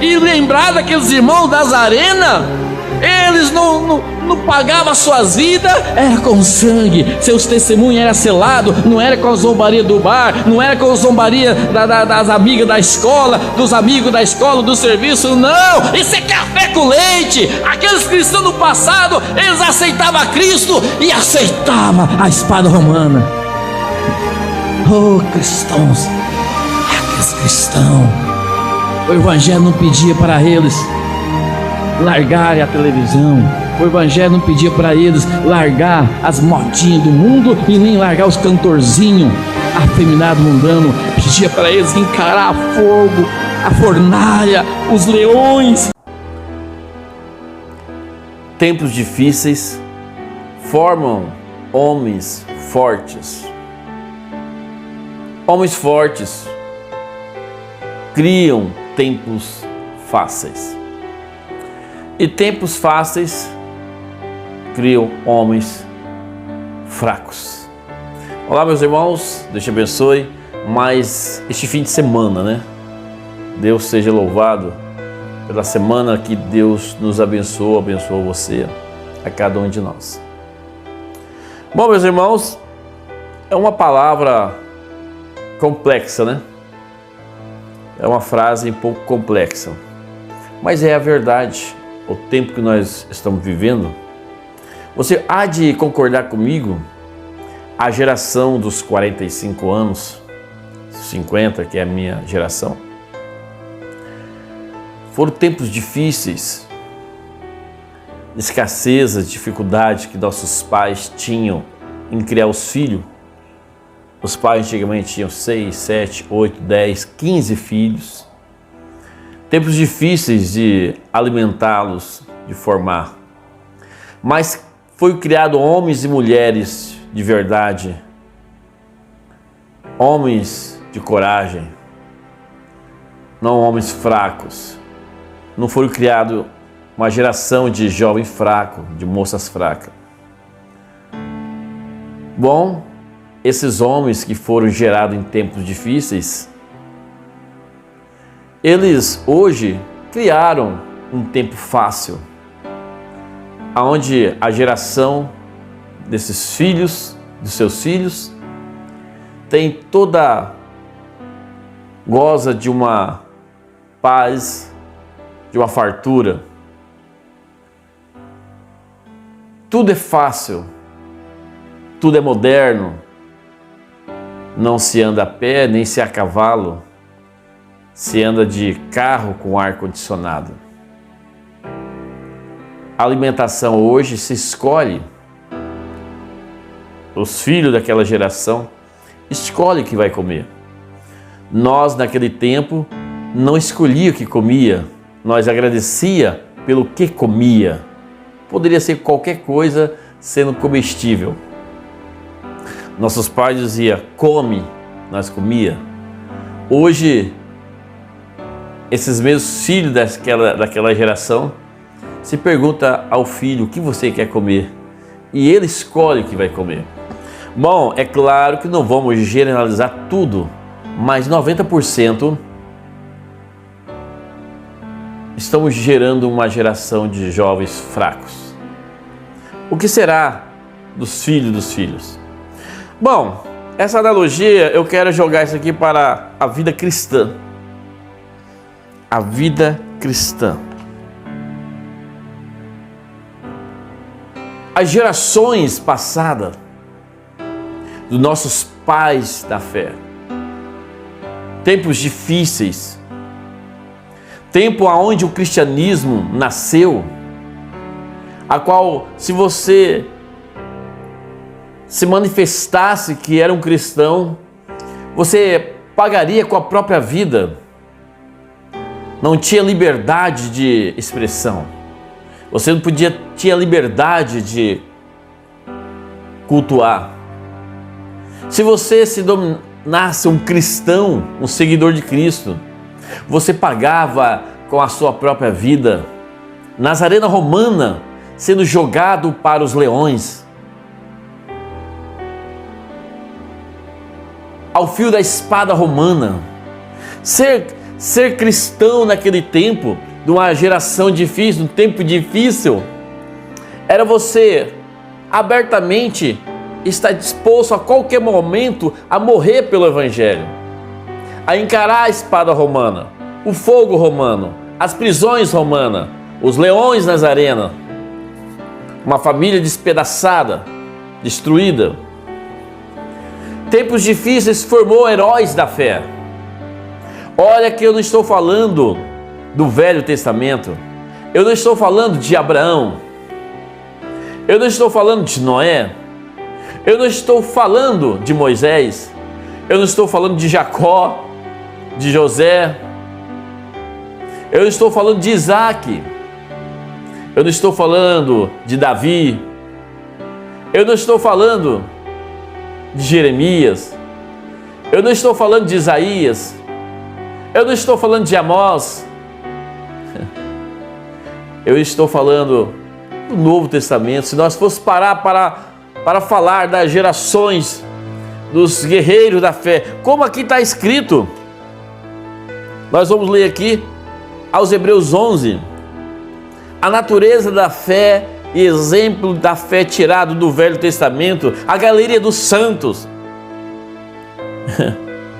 e lembrar daqueles irmãos das arenas. Eles não pagavam as suas vidas, era com sangue. Seus testemunhos eram selados. Não era com a zombaria do bar, não era com a zombaria das amigas da escola, dos amigos da escola, do serviço. Não, isso é café com leite. Aqueles cristãos do passado, eles aceitavam Cristo e aceitavam a espada romana. Oh, cristãos, aqueles cristãos, o evangelho não pedia para eles largarem a televisão. O evangelho não pedia para eles largar as motinhas do mundo e nem largar os cantorzinhos afeminados mundano. Pedia para eles encarar fogo, a fornalha, os leões. Tempos difíceis formam homens fortes. Homens fortes criam tempos fáceis. E tempos fáceis criam homens fracos. Olá, meus irmãos, Deus te abençoe. Mas este fim de semana, né? Deus seja louvado pela semana que Deus nos abençoou você, a cada um de nós. Bom, meus irmãos, é uma palavra complexa, né? É uma frase um pouco complexa, mas é a verdade. O tempo que nós estamos vivendo, você há de concordar comigo, a geração dos 45 anos, 50, que é a minha geração, foram tempos difíceis, escassez, dificuldade que nossos pais tinham em criar os filhos. Os pais antigamente tinham 6, 7, 8, 10, 15 filhos. Tempos difíceis de alimentá-los, de formar. Mas foi criado homens e mulheres de verdade, homens de coragem, não homens fracos. Não foi criado uma geração de jovem fraco, de moças fracas. Bom, esses homens que foram gerados em tempos difíceis, eles hoje criaram um tempo fácil, onde a geração desses filhos, dos seus filhos, goza de uma paz, de uma fartura. Tudo é fácil, tudo é moderno, não se anda a pé, nem se a cavalo, se anda de carro com ar-condicionado. A alimentação hoje se escolhe. Os filhos daquela geração escolhem o que vai comer. Nós, naquele tempo, não escolhia o que comia, nós agradecia pelo que comia. Poderia ser qualquer coisa sendo comestível. Nossos pais diziam, come, nós comia. Hoje, esses mesmos filhos daquela geração se pergunta ao filho o que você quer comer e ele escolhe o que vai comer. Bom, é claro que não vamos generalizar tudo, mas 90% estamos gerando uma geração de jovens fracos. O que será dos filhos dos filhos? Bom, essa analogia eu quero jogar isso aqui para a vida cristã. A vida cristã. As gerações passadas dos nossos pais da fé, tempos difíceis, tempo onde o cristianismo nasceu, a qual, se você se manifestasse que era um cristão, você pagaria com a própria vida. Não tinha liberdade de expressão. Você não tinha liberdade de cultuar. Se você se dominasse um cristão, um seguidor de Cristo, você pagava com a sua própria vida. Nas arenas romanas, sendo jogado para os leões. Ao fio da espada romana. Ser Ser cristão naquele tempo, de uma geração difícil, um tempo difícil, era você abertamente estar disposto a qualquer momento a morrer pelo Evangelho, a encarar a espada romana, o fogo romano, as prisões romanas, os leões nas arenas, uma família despedaçada, destruída. Tempos difíceis formou heróis da fé. Olha que eu não estou falando do Velho Testamento, eu não estou falando de Abraão, eu não estou falando de Noé, eu não estou falando de Moisés, eu não estou falando de Jacó, de José, eu não estou falando de Isaac, eu não estou falando de Davi, eu não estou falando de Jeremias, eu não estou falando de Isaías, eu não estou falando de Amós, eu estou falando do Novo Testamento. Se nós fosse parar para falar das gerações dos guerreiros da fé, como aqui está escrito, nós vamos ler aqui aos Hebreus 11, a natureza da fé e exemplo da fé tirado do Velho Testamento, a galeria dos santos.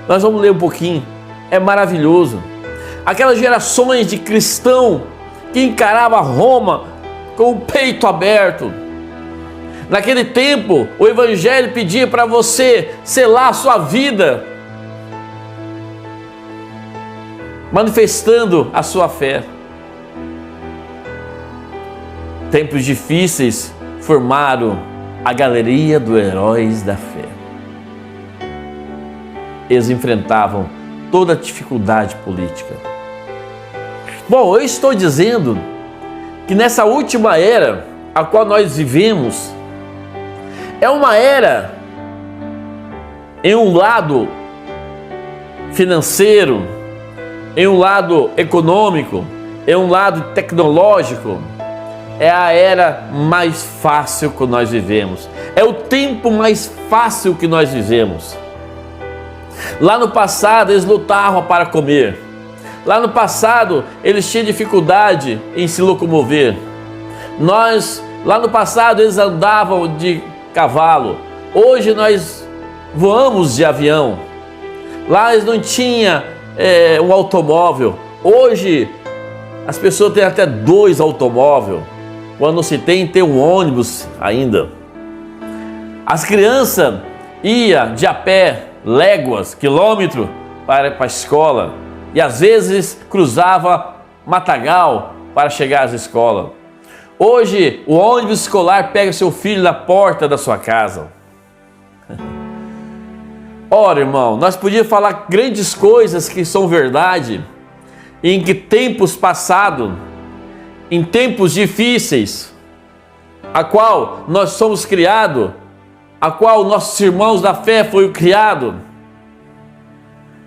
Nós vamos ler um pouquinho, é maravilhoso. Aquelas gerações de cristão que encarava Roma com o peito aberto. Naquele tempo, o Evangelho pedia para você selar a sua vida, manifestando a sua fé. Tempos difíceis formaram a galeria dos heróis da fé. Eles enfrentavam toda a dificuldade política. Bom, eu estou dizendo que nessa última era a qual nós vivemos, é uma era em um lado financeiro, em um lado econômico, em um lado tecnológico, é a era mais fácil que nós vivemos, é o tempo mais fácil que nós vivemos. Lá no passado eles lutavam para comer, lá no passado eles tinham dificuldade em se locomover, lá no passado eles andavam de cavalo, hoje nós voamos de avião, lá eles não tinham um automóvel, hoje as pessoas têm até 2 automóveis, quando não se tem um ônibus ainda. As crianças iam de a pé, léguas, quilômetros para a escola, e às vezes cruzava matagal para chegar às escolas. Hoje o ônibus escolar pega seu filho na porta da sua casa. Ora, irmão, nós podíamos falar grandes coisas que são verdade, em que tempos passados, em tempos difíceis, a qual nós somos criados, a qual nossos irmãos da fé foram criados,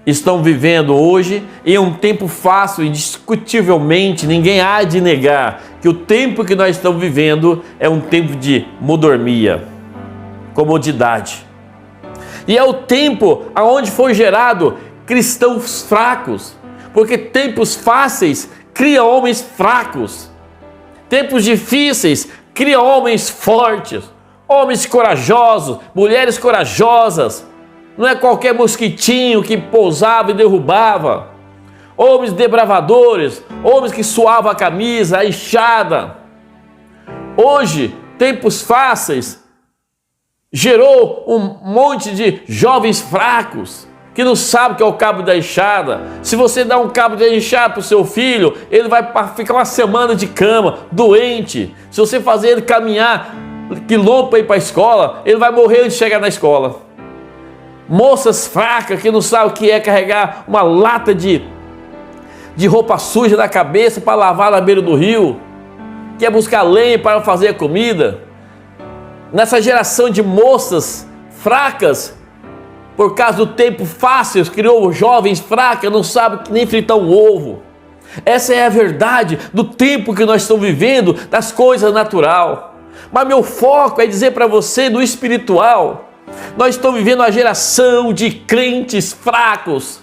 estão vivendo hoje em um tempo fácil, indiscutivelmente, ninguém há de negar que o tempo que nós estamos vivendo é um tempo de mordomia, comodidade. E é o tempo onde foi gerado cristãos fracos, porque tempos fáceis criam homens fracos, tempos difíceis criam homens fortes, homens corajosos, mulheres corajosas. Não é qualquer mosquitinho que pousava e derrubava. Homens debravadores, homens que suavam a camisa, a enxada. Hoje, tempos fáceis, gerou um monte de jovens fracos, que não sabem o que é o cabo da enxada. Se você dá um cabo da enxada para o seu filho, ele vai ficar uma semana de cama, doente. Se você fazer ele caminhar quilômetros para ir para a escola, ele vai morrer antes de chegar na escola. Moças fracas que não sabem o que é carregar uma lata de roupa suja na cabeça para lavar na beira do rio, quer buscar lenha para fazer a comida. Nessa geração de moças fracas, por causa do tempo fácil, criou jovens fracas, não sabem nem fritar um ovo. Essa é a verdade do tempo que nós estamos vivendo, das coisas naturais. Mas meu foco é dizer para você do espiritual. Nós estamos vivendo uma geração de crentes fracos,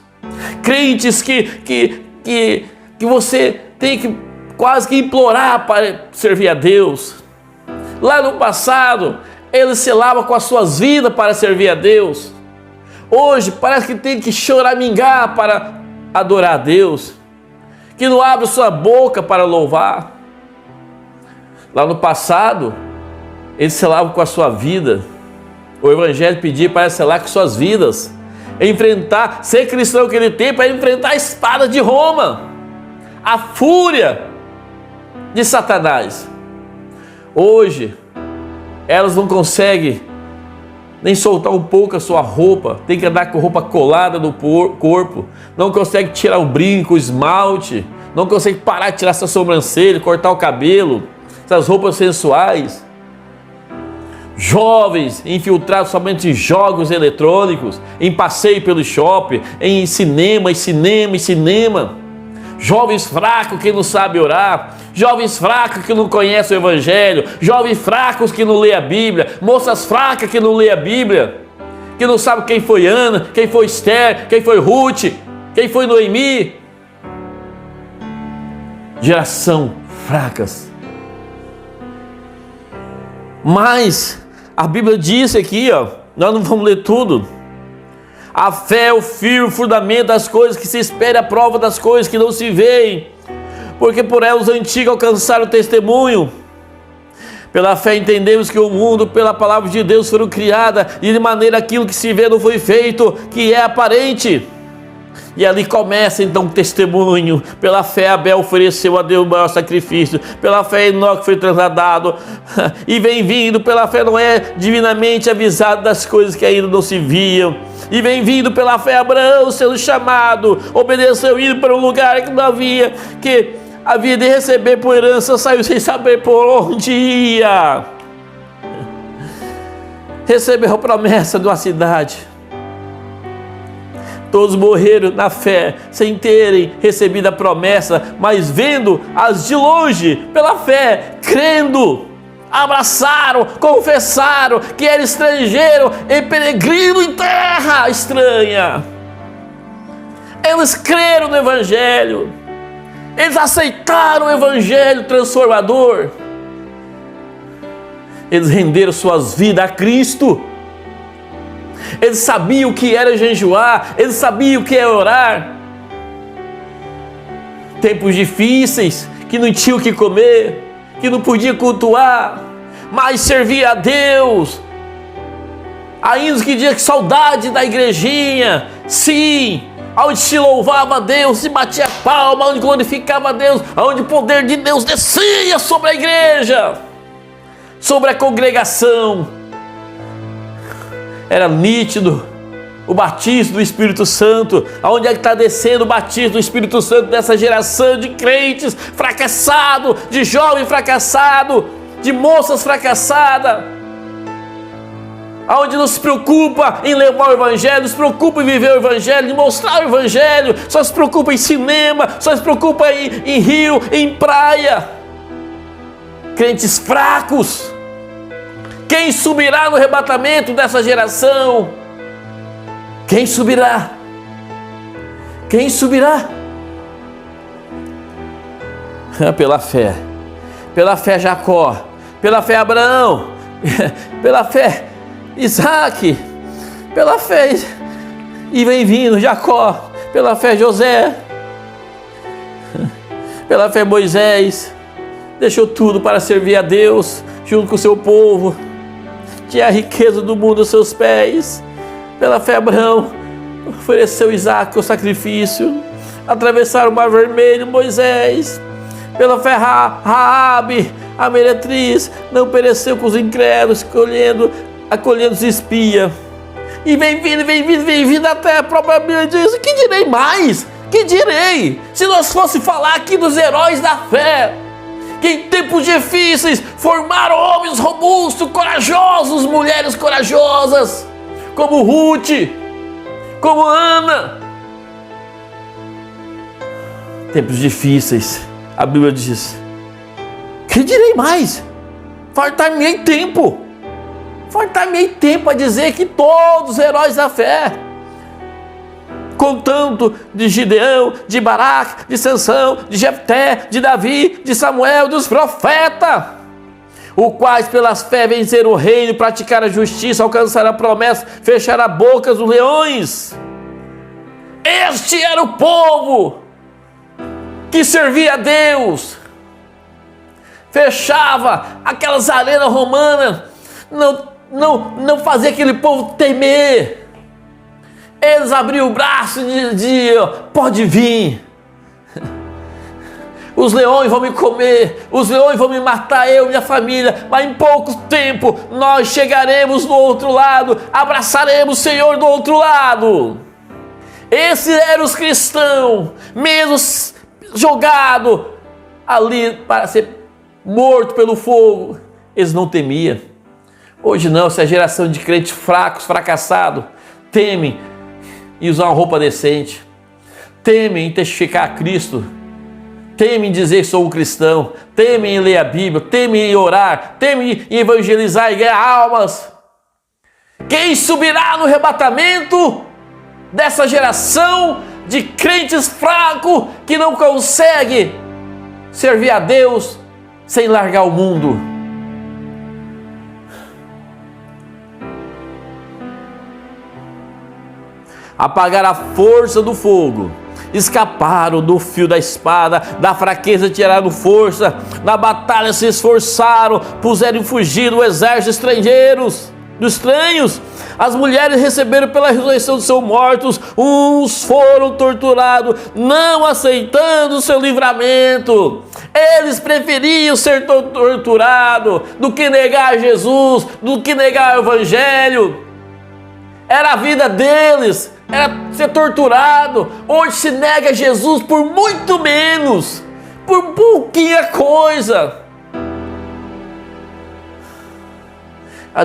Crentes que você tem que quase que implorar para servir a Deus. Lá no passado, eles selavam com as suas vidas para servir a Deus. Hoje parece que tem que choramingar para adorar a Deus, que não abre sua boca para louvar. Lá no passado, eles selavam com a sua vida. O Evangelho pedia para selar com suas vidas, enfrentar, ser cristão naquele tempo é enfrentar a espada de Roma, a fúria de Satanás. Hoje, elas não conseguem nem soltar um pouco a sua roupa, tem que andar com roupa colada no corpo, não consegue tirar o brinco, o esmalte, não consegue parar de tirar sua sobrancelha, cortar o cabelo, essas roupas sensuais. Jovens infiltrados somente em jogos eletrônicos, em passeio pelo shopping, em cinema. Jovens fracos que não sabem orar, jovens fracos que não conhecem o Evangelho, jovens fracos que não lêem a Bíblia, moças fracas que não lêem a Bíblia, que não sabem quem foi Ana, quem foi Esther, quem foi Ruth, quem foi Noemi. Geração fracas. Mas a Bíblia diz aqui, nós não vamos ler tudo. A fé é o firme fundamento das coisas que se espera, a prova das coisas que não se veem. Porque por ela os antigos alcançaram o testemunho. Pela fé entendemos que o mundo, pela palavra de Deus, foram criadas, e de maneira aquilo que se vê não foi feito, que é aparente. E ali começa então o testemunho. Pela fé Abel ofereceu a Deus o maior sacrifício. Pela fé Enoque foi trasladado. E vem vindo, pela fé Noé, divinamente avisado das coisas que ainda não se viam. E vem vindo pela fé Abraão, sendo chamado, obedeceu indo para um lugar que não havia, que havia de receber por herança, saiu sem saber por onde ia. Recebeu a promessa de uma cidade. Todos morreram na fé, sem terem recebido a promessa, mas vendo-as de longe, pela fé, crendo, abraçaram, confessaram que era estrangeiro e peregrino em terra estranha. Eles creram no Evangelho, eles aceitaram o Evangelho transformador, eles renderam suas vidas a Cristo. Eles sabiam o que era jejuar, eles sabiam o que era orar. Tempos difíceis, que não tinham o que comer, que não podia cultuar, mas servia a Deus. Ainda que dia que saudade da igrejinha, sim, onde se louvava a Deus, se batia palma, onde glorificava a Deus, onde o poder de Deus descia sobre a igreja, sobre a congregação. Era nítido o batismo do Espírito Santo. Aonde é que está descendo o batismo do Espírito Santo dessa geração de crentes fracassados, de jovem fracassado, de moças fracassadas? Aonde não se preocupa em levar o Evangelho, não se preocupa em viver o Evangelho, em mostrar o Evangelho, só se preocupa em cinema, só se preocupa em rio, em praia. Crentes fracos. Quem subirá no arrebatamento dessa geração? Quem subirá? Quem subirá? Pela fé Jacó, pela fé Abraão, pela fé Isaac, pela fé, e vem vindo Jacó, pela fé José, pela fé Moisés, deixou tudo para servir a Deus, junto com o seu povo. Tinha a riqueza do mundo aos seus pés. Pela fé Abraão ofereceu Isaac o sacrifício. Atravessaram o mar vermelho, Moisés. Pela fé Raabe, a meretriz, não pereceu com os incrédulos, acolhendo os espias. E vem vindo até a própria Bíblia diz: que direi mais? Que direi? Se nós fosse falar aqui dos heróis da fé, que em tempos difíceis formaram homens robustos, corajosos, mulheres corajosas, como Ruth, como Ana. Tempos difíceis, a Bíblia diz: que direi mais? Fartar-me-ei tempo a dizer que todos os heróis da fé, contando de Gideão, de Baraque, de Sansão, de Jefté, de Davi, de Samuel, dos profetas, os quais pelas fé venceram o reino, praticaram a justiça, alcançaram a promessa, fecharam as bocas dos leões. Este era o povo que servia a Deus. Fechava aquelas arenas romanas, não fazia aquele povo temer. Eles abriam o braço e diziam: pode vir. Os leões vão me comer, os leões vão me matar, eu e minha família, mas em pouco tempo nós chegaremos do outro lado, abraçaremos o Senhor do outro lado. Esses eram os cristãos, mesmo jogados ali para ser morto pelo fogo, eles não temiam. Hoje não, essa geração de crentes fracos, fracassados, temem em usar uma roupa decente, temem em testificar a Cristo, temem em dizer que sou um cristão, temem em ler a Bíblia, temem em orar, temem em evangelizar e ganhar almas. Quem subirá no arrebatamento dessa geração de crentes fracos que não consegue servir a Deus sem largar o mundo? Apagaram a força do fogo, escaparam do fio da espada, da fraqueza tiraram força, na batalha se esforçaram, puseram em fugir do exército dos estranhos. As mulheres receberam pela ressurreição dos seus mortos, uns foram torturados, não aceitando o seu livramento. Eles preferiam ser torturados do que negar Jesus, do que negar o Evangelho. Era a vida deles, era ser torturado. Hoje se nega Jesus por muito menos, por pouquinha coisa.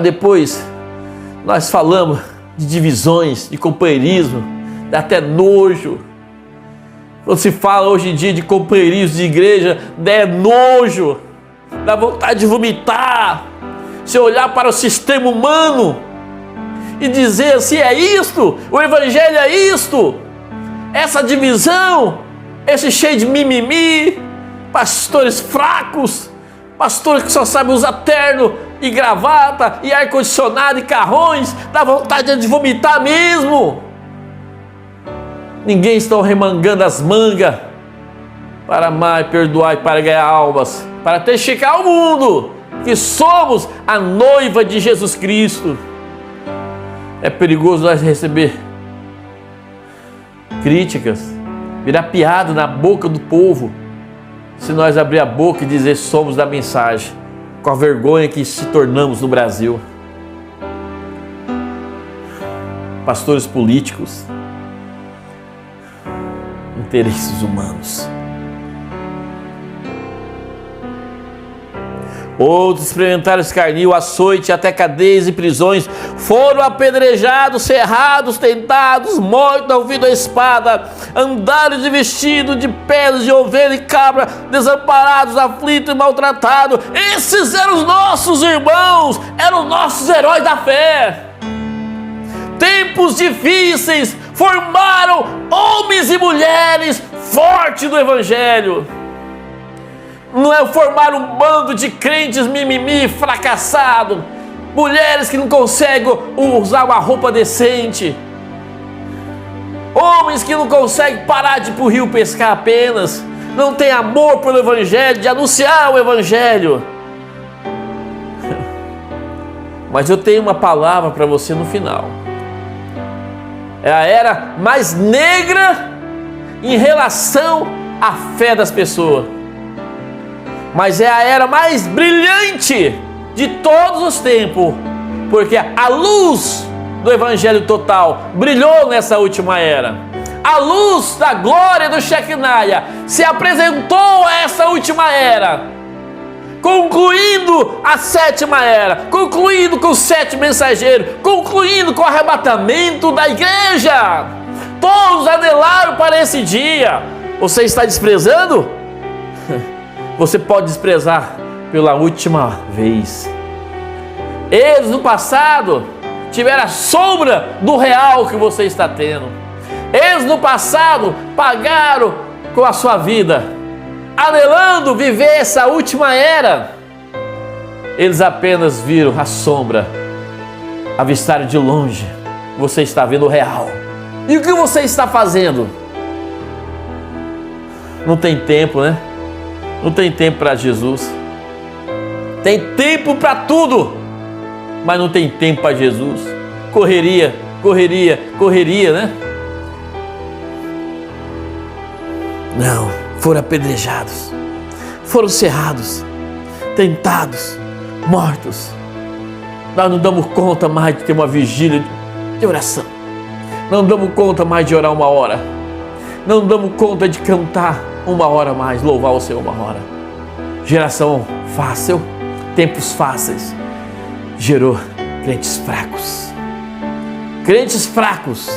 Depois nós falamos de divisões, de companheirismo, dá até nojo. Quando se fala hoje em dia de companheirismo de igreja, dá nojo, dá vontade de vomitar. Se olhar para o sistema humano e dizer assim: é isto, o Evangelho é isto, essa divisão, esse cheio de mimimi, pastores fracos, pastores que só sabem usar terno e gravata e ar-condicionado e carrões, dá vontade de vomitar mesmo. Ninguém está remangando as mangas para amar e perdoar e para ganhar almas, para testificar ao mundo que somos a noiva de Jesus Cristo. É perigoso nós receber críticas, virar piada na boca do povo, se nós abrir a boca e dizer somos da mensagem, com a vergonha que se tornamos no Brasil. Pastores políticos, interesses humanos. Outros experimentaram escarnio, açoite, até cadeias e prisões, foram apedrejados, cerrados, tentados, mortos ao fio da espada, andaram de vestido de peles de ovelha e cabra, desamparados, aflitos e maltratados. Esses eram os nossos irmãos, eram os nossos heróis da fé. Tempos difíceis formaram homens e mulheres fortes do Evangelho. Não é formar um bando de crentes mimimi, fracassado, mulheres que não conseguem usar uma roupa decente, homens que não conseguem parar de ir para o rio pescar apenas, não tem amor pelo Evangelho, de anunciar o Evangelho. Mas eu tenho uma palavra para você no final. É a era mais negra em relação à fé das pessoas, mas é a era mais brilhante de todos os tempos, porque a luz do Evangelho total brilhou nessa última era. A luz da glória do Shekinah se apresentou a essa última era, concluindo a sétima era, concluindo com os 7 mensageiros, concluindo com o arrebatamento da igreja. Todos anelaram para esse dia. Você está desprezando? Você pode desprezar pela última vez. Eles no passado tiveram a sombra do real que você está tendo. Eles no passado pagaram com a sua vida, anelando viver essa última era. Eles apenas viram a sombra, avistaram de longe. Você está vendo o real. E o que você está fazendo? Não tem tempo, né? Não tem tempo para Jesus. Tem tempo para tudo, mas não tem tempo para Jesus. Correria, correria, correria, né? Não, foram apedrejados, foram cerrados, tentados, mortos. Nós não damos conta mais de ter uma vigília de oração. Não damos conta mais de orar 1 hora. Não damos conta de cantar 1 hora mais, louvar o Senhor 1 hora. Geração fácil, tempos fáceis, gerou crentes fracos. Crentes fracos,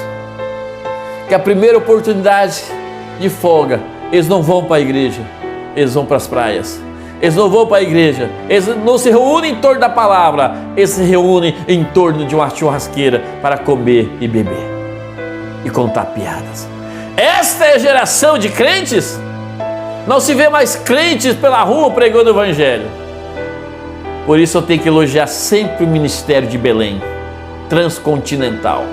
que a primeira oportunidade de folga, eles não vão para a igreja, eles vão para as praias. Eles não vão para a igreja, eles não se reúnem em torno da palavra, eles se reúnem em torno de uma churrasqueira para comer e beber e contar piadas. Esta é a geração de crentes. Não se vê mais crentes pela rua pregando o evangelho. Por isso eu tenho que elogiar sempre o ministério de Belém, transcontinental,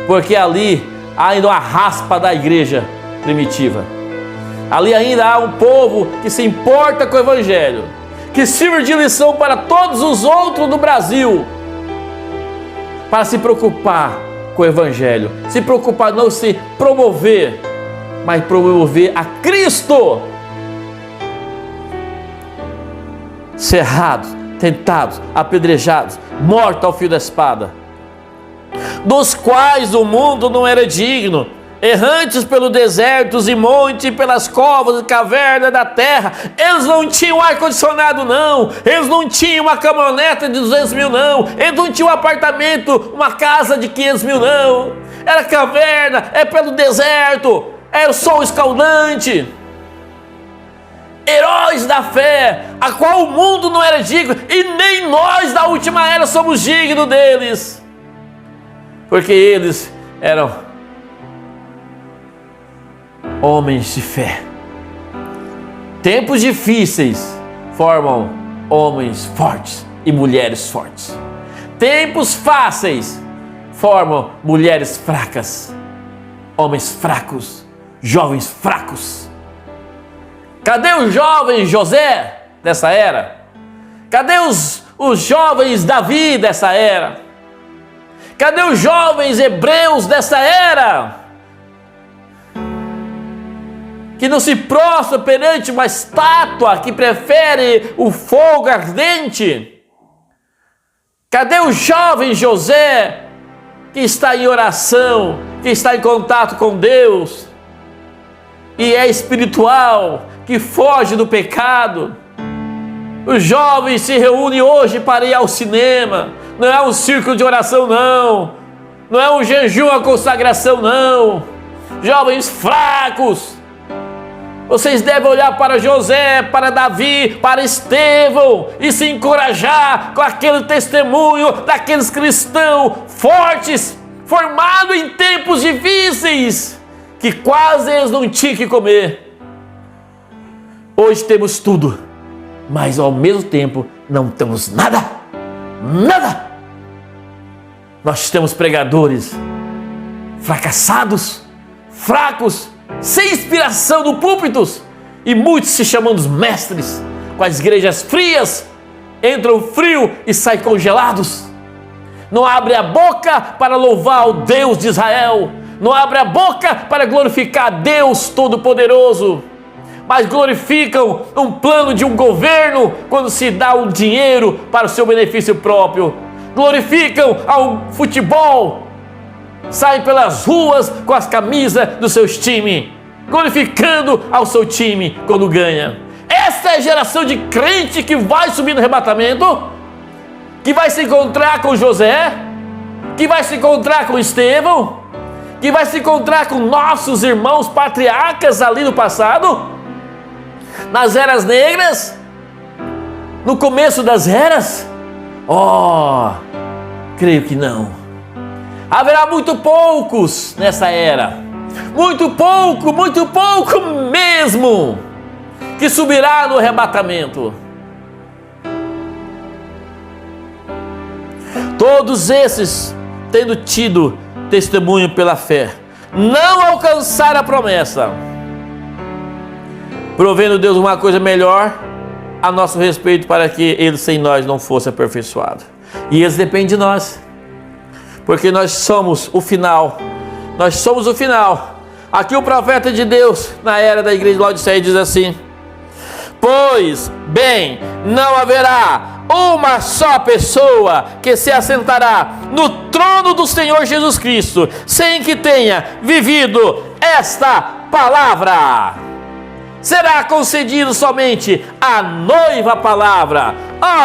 porque ali há ainda uma raspa da igreja primitiva. Ali ainda há um povo que se importa com o evangelho, que sirva de lição para todos os outros do Brasil, para se preocupar com o evangelho, se preocupar não se promover, mas promover a Cristo. Cerrados, tentados, apedrejados, mortos ao fio da espada, dos quais o mundo não era digno, errantes pelo desertos e monte, pelas covas e cavernas da terra. Eles não tinham ar-condicionado não, eles não tinham uma caminhonete de 200 mil não, eles não tinham um apartamento, uma casa de 500 mil não, era caverna, é pelo deserto, era o sol escaldante. Heróis da fé, a qual o mundo não era digno, e nem nós da última era somos dignos deles, porque eles eram homens de fé. Tempos difíceis formam homens fortes e mulheres fortes. Tempos fáceis formam mulheres fracas, homens fracos, jovens fracos. Cadê os jovens José dessa era? Cadê os jovens Davi dessa era? Cadê os jovens hebreus dessa era? Que não se prostra perante uma estátua, que prefere o fogo ardente? Cadê o jovem José que está em oração, que está em contato com Deus e é espiritual, que foge do pecado? Os jovens se reúnem hoje para ir ao cinema. Não é um círculo de oração não, não é um jejum, a consagração não. Jovens fracos, vocês devem olhar para José, para Davi, para Estevão e se encorajar com aquele testemunho daqueles cristãos fortes, formados em tempos difíceis, que quase eles não tinham que comer. Hoje temos tudo, mas ao mesmo tempo não temos nada, nada. Nós temos pregadores fracassados, fracos, sem inspiração no púlpitos, e muitos se chamando os mestres, com as igrejas frias, entram frio e saem congelados. Não abre a boca para louvar o Deus de Israel, não abre a boca para glorificar Deus Todo-Poderoso, mas glorificam um plano de um governo quando se dá um dinheiro para o seu benefício próprio. Glorificam ao futebol, saem pelas ruas com as camisas dos seus times, glorificando ao seu time quando ganha. Essa é a geração de crente que vai subir no arrebatamento, que vai se encontrar com José, que vai se encontrar com Estevão, que vai se encontrar com nossos irmãos patriarcas ali no passado, nas eras negras, no começo das eras. Creio que não. Haverá muito poucos nessa era. muito pouco mesmo, que subirá no arrebatamento. Todos esses, tendo tido testemunho pela fé, não alcançaram a promessa, provendo Deus uma coisa melhor a nosso respeito, para que Ele sem nós não fosse aperfeiçoado. E isso depende de nós, porque nós somos o final. Nós somos o final. Aqui o profeta de Deus, na era da igreja de Laodiceia, diz assim: pois bem, não haverá uma só pessoa que se assentará no trono do Senhor Jesus Cristo, sem que tenha vivido esta palavra. Será concedido somente à noiva a palavra.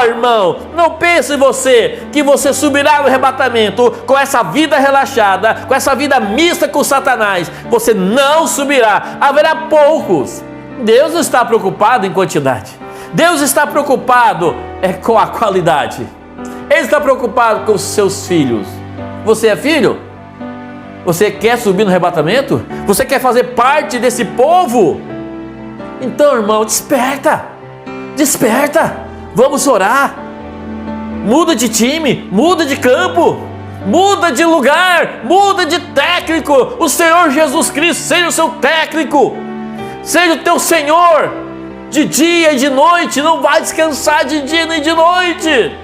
Irmão, não pense você que você subirá no arrebatamento com essa vida relaxada, com essa vida mista com Satanás. Você não subirá. Haverá poucos. Deus não está preocupado em quantidade. Deus está preocupado com a qualidade. Ele está preocupado com os seus filhos. Você é filho? Você quer subir no arrebatamento? Você quer fazer parte desse povo? Então, irmão, desperta, vamos orar, muda de time, muda de campo, muda de lugar, muda de técnico. O Senhor Jesus Cristo seja o seu técnico, seja o teu Senhor, de dia e de noite. Não vai descansar de dia nem de noite.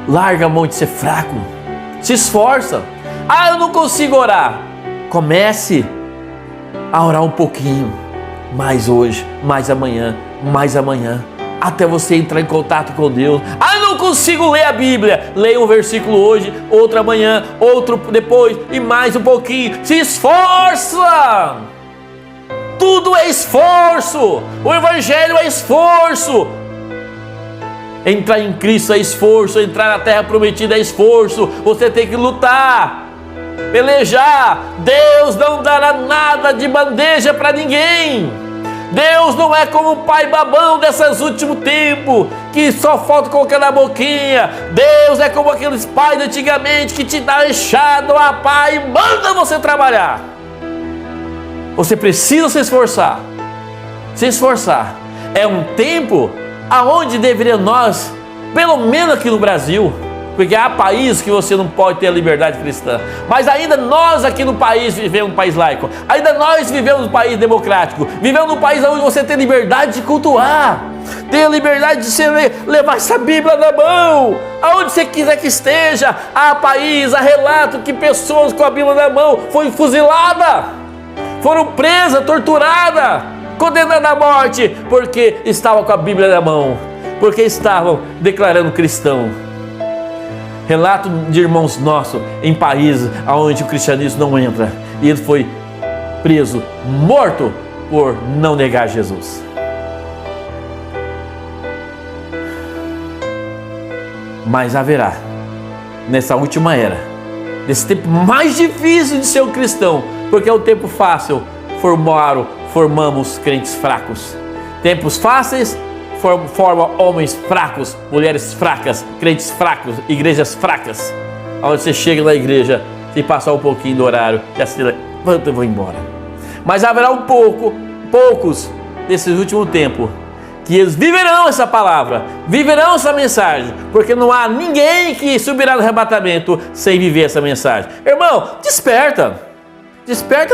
Larga a mão de ser fraco, se esforça. Eu não consigo orar. Comece a orar um pouquinho, mais hoje, mais amanhã, até você entrar em contato com Deus. Não consigo ler a Bíblia. Leia um versículo hoje, outro amanhã, outro depois e mais um pouquinho. Se esforça! Tudo é esforço. O Evangelho é esforço. Entrar em Cristo é esforço. Entrar na terra prometida é esforço. Você tem que lutar, pelejar. Deus não dará nada de bandeja para ninguém. Deus não é como o pai babão desses últimos tempos, que só falta colocar na boquinha. Deus é como aqueles pais de antigamente, que te dá enxada, pai, e manda você trabalhar. Você precisa se esforçar. É um tempo aonde deveria nós, pelo menos aqui no Brasil, porque há países que você não pode ter a liberdade cristã, mas ainda nós aqui no país vivemos um país laico, ainda nós vivemos um país democrático, vivemos num país onde você tem liberdade de cultuar, tem a liberdade de você levar essa Bíblia na mão, aonde você quiser que esteja. Há país, há relato que pessoas com a Bíblia na mão foram fuziladas, foram presas, torturadas, condenadas à morte, porque estavam com a Bíblia na mão, porque estavam declarando cristão. Relato de irmãos nossos em países onde o cristianismo não entra, e ele foi preso, morto, por não negar Jesus. Mas haverá, nessa última era, nesse tempo mais difícil de ser um cristão, porque é o tempo fácil, formamos crentes fracos. Tempos fáceis forma homens fracos, mulheres fracas, crentes fracos, igrejas fracas, onde você chega na igreja e passar um pouquinho do horário, já se levanta e vou embora. Mas haverá poucos desses últimos tempos, que eles viverão essa palavra, viverão essa mensagem, porque não há ninguém que subirá no arrebatamento sem viver essa mensagem. Irmão, desperta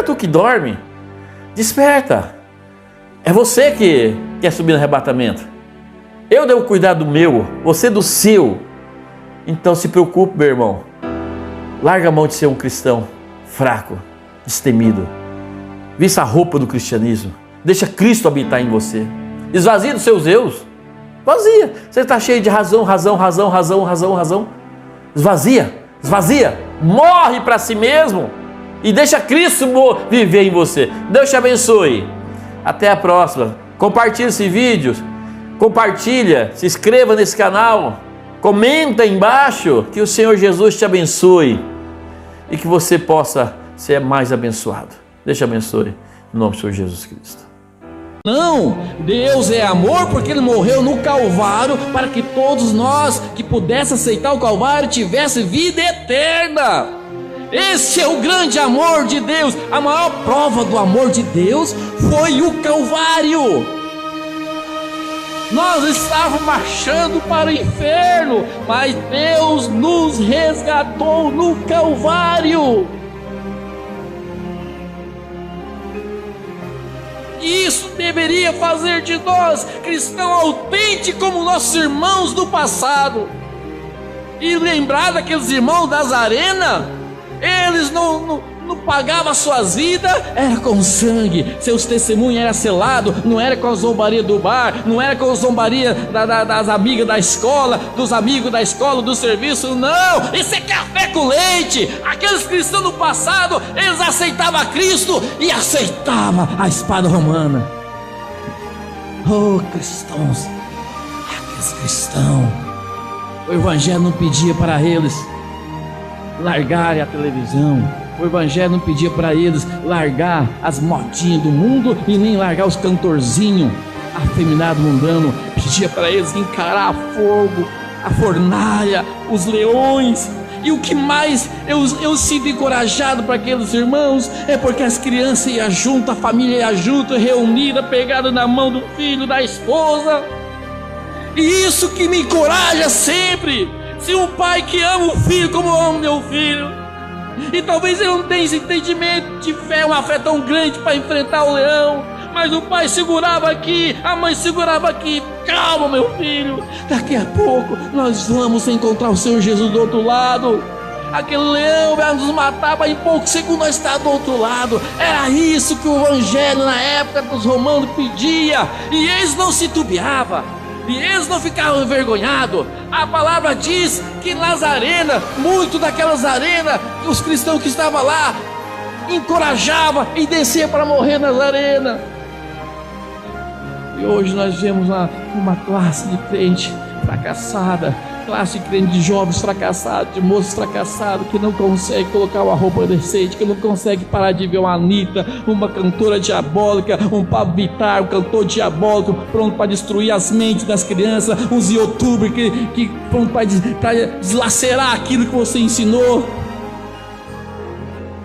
tu que dorme, desperta. É você que quer subir no arrebatamento. Eu devo cuidar do meu, você do seu. Então se preocupe, meu irmão. Larga a mão de ser um cristão fraco, destemido. Vista a roupa do cristianismo. Deixa Cristo habitar em você. Esvazia dos seus eus. Esvazia. Você está cheio de razão. Esvazia. Morre para si mesmo e deixa Cristo viver em você. Deus te abençoe. Até a próxima. Compartilhe esse vídeo. Compartilha, se inscreva nesse canal, comenta aí embaixo, que o Senhor Jesus te abençoe e que você possa ser mais abençoado. Deus te abençoe, em nome do Senhor Jesus Cristo. Não, Deus é amor porque Ele morreu no Calvário para que todos nós que pudessem aceitar o Calvário tivessem vida eterna. Esse é o grande amor de Deus. A maior prova do amor de Deus foi o Calvário. Nós estávamos marchando para o inferno, mas Deus nos resgatou no Calvário. Isso deveria fazer de nós cristãos autênticos como nossos irmãos do passado. E lembrar daqueles irmãos das arenas, eles não pagavam suas vidas, era com sangue, seus testemunhos eram selados, não era com a zombaria do bar, não era com a zombaria das amigas da escola, dos amigos da escola, do serviço, não, isso é café com leite. Aqueles cristãos do passado, eles aceitavam Cristo e aceitavam a espada romana. Oh, cristãos, aqueles cristãos, o evangelho não pedia para eles largarem a televisão, o evangelho não pedia para eles largar as motinhas do mundo e nem largar os cantorzinhos afeminados mundanos. Pedia para eles encarar fogo, a fornalha, os leões. E o que mais eu sinto encorajado para aqueles irmãos é porque as crianças iam junto, a família ia junto, reunida, pegada na mão do filho, da esposa. E isso que me encoraja sempre. Se um pai que ama o filho como eu amo meu filho, e talvez ele não tenha esse entendimento de fé, uma fé tão grande para enfrentar o leão, mas o pai segurava aqui, a mãe segurava aqui. Calma, meu filho, daqui a pouco nós vamos encontrar o Senhor Jesus do outro lado. Aquele leão vai nos matar, mas em poucos segundos nós estamos do outro lado. Era isso que o evangelho na época dos romanos pedia, e eles não se tubiavam, e eles não ficavam envergonhados. A palavra diz que nas arenas, muito daquelas arenas, os cristãos que estavam lá encorajavam e desciam para morrer nas arenas. E hoje nós vemos uma classe de crente fracassada, classe de crente de jovens fracassados, de moços fracassados, que não consegue colocar uma roupa decente, que não consegue parar de ver uma Anitta, uma cantora diabólica, um Pablo Vittar, um cantor diabólico, pronto para destruir as mentes das crianças, uns youtubers que pronto para deslacerar aquilo que você ensinou.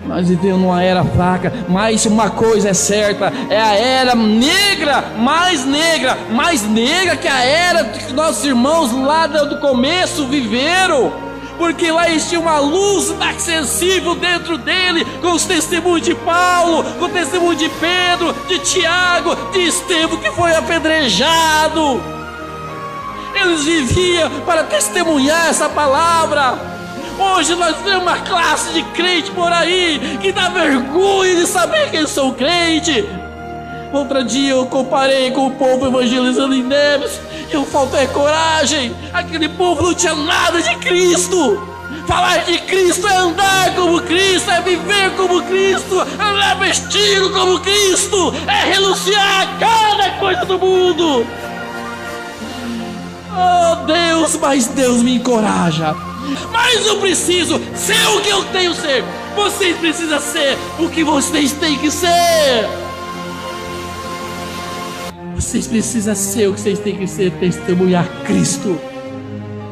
Nós vivemos numa era fraca, mas uma coisa é certa, é a era negra que a era que nossos irmãos lá do começo viveram, porque lá existia uma luz inacessível dentro dele, com os testemunhos de Paulo, com o testemunho de Pedro, de Tiago, de Estevão que foi apedrejado. Eles viviam para testemunhar essa palavra. Hoje nós temos uma classe de crente por aí que dá vergonha de saber que eles são crente. Outro dia eu comparei com o povo evangelizando em Neves. Eu faltei coragem. Aquele povo não tinha nada de Cristo. Falar de Cristo é andar como Cristo, é viver como Cristo, é andar vestido como Cristo, é renunciar a cada coisa do mundo. Oh Deus, mas Deus me encoraja. Mas eu preciso ser o que eu tenho que ser. Vocês precisam ser o que vocês têm que ser. Vocês precisam ser o que vocês têm que ser, testemunhar Cristo.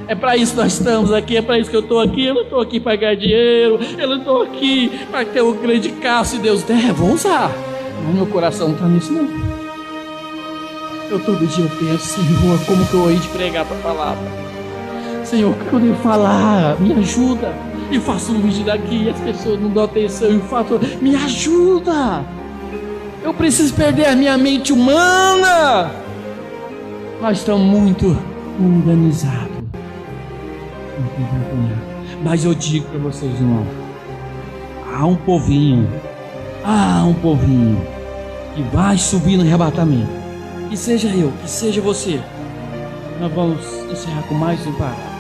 É para isso que nós estamos aqui, é para isso que eu estou aqui. Eu não estou aqui para ganhar dinheiro, eu não estou aqui para ter um grande carro, se Deus der, vou usar. Mas meu coração não está nisso não. Eu todo dia eu penso, Senhor, como que eu hei de pregar a tua palavra? Senhor, o que eu devo falar? Me ajuda. E faço um vídeo daqui e as pessoas não dão atenção. E faço, me ajuda. Eu preciso perder a minha mente humana. Nós estamos muito organizados. Mas eu digo para vocês, irmão, há um povinho que vai subir no arrebatamento. Que seja eu, que seja você. Nós vamos encerrar com mais um papo.